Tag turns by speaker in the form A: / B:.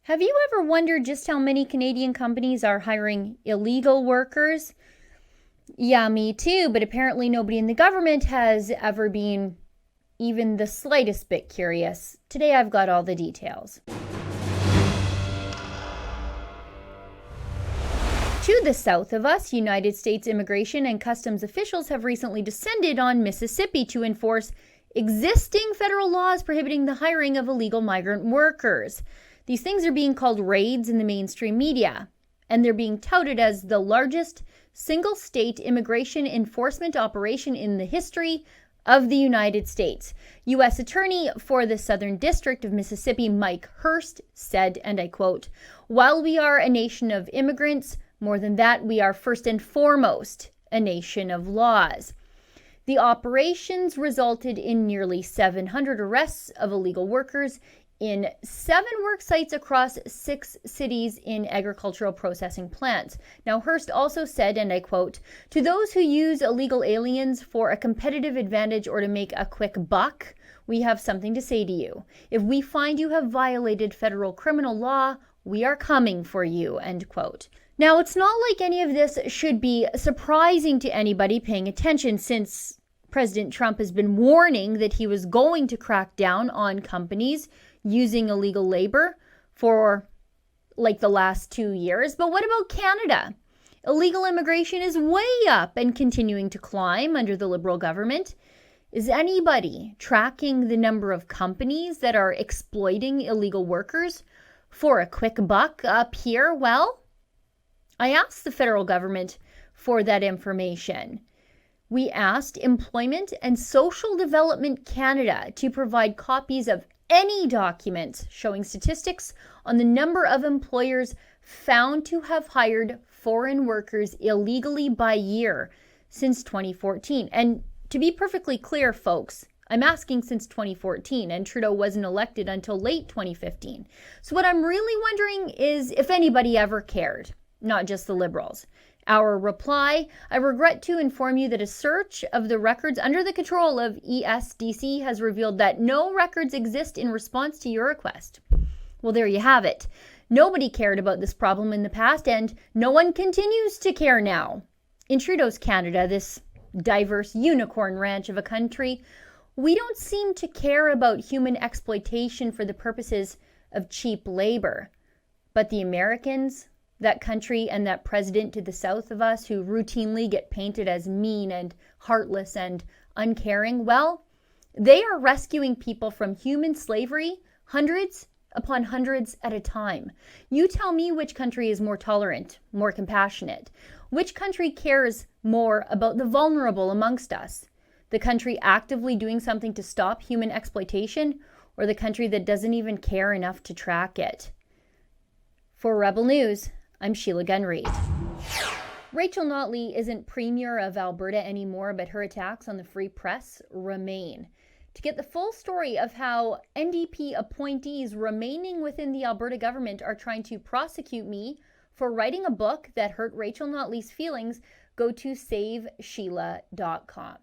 A: Have you ever wondered just how many Canadian companies are hiring illegal workers? Yeah, me too, but apparently nobody in the government has ever been even the slightest bit curious. Today I've got all the details. To the south of us, United States immigration and customs officials have recently descended on Mississippi to enforce existing federal laws prohibiting the hiring of illegal migrant workers. These things are being called raids in the mainstream media, and they're being touted as the largest single-state immigration enforcement operation in the history of the United States. U.S. Attorney for the Southern District of Mississippi, Mike Hurst, said, and I quote, "While we are a nation of immigrants, more than that, we are first and foremost a nation of laws." The operations resulted in nearly 700 arrests of illegal workers in 7 work sites across 6 cities in agricultural processing plants. Now, Hurst also said, and I quote, "To those who use illegal aliens for a competitive advantage or to make a quick buck, we have something to say to you. If we find you have violated federal criminal law, we are coming for you," end quote. Now, it's not like any of this should be surprising to anybody paying attention, since President Trump has been warning that he was going to crack down on companies using illegal labor for like the last 2 years. But what about Canada? Illegal immigration is way up and continuing to climb under the Liberal government. Is anybody tracking the number of companies that are exploiting illegal workers for a quick buck up here? Well, I asked the federal government for that information. We asked Employment and Social Development Canada to provide copies of any documents showing statistics on the number of employers found to have hired foreign workers illegally by year since 2014. And to be perfectly clear, folks, I'm asking since 2014, and Trudeau wasn't elected until late 2015. So what I'm really wondering is if anybody ever cared, not just the Liberals. Our reply: I regret to inform you that a search of the records under the control of ESDC has revealed that no records exist in response to your request. Well, there you have it. Nobody cared about this problem in the past, and no one continues to care now. In Trudeau's Canada, this diverse unicorn ranch of a country, we don't seem to care about human exploitation for the purposes of cheap labor. But the Americans, that country and that president to the south of us who routinely get painted as mean and heartless and uncaring, well, they are rescuing people from human slavery hundreds upon hundreds at a time. You tell me which country is more tolerant, more compassionate. Which country cares more about the vulnerable amongst us? The country actively doing something to stop human exploitation, or the country that doesn't even care enough to track it? For Rebel News, I'm Sheila Gunn Reid. Rachel Notley isn't Premier of Alberta anymore, but her attacks on the free press remain. To get the full story of how NDP appointees remaining within the Alberta government are trying to prosecute me for writing a book that hurt Rachel Notley's feelings, go to savesheila.com.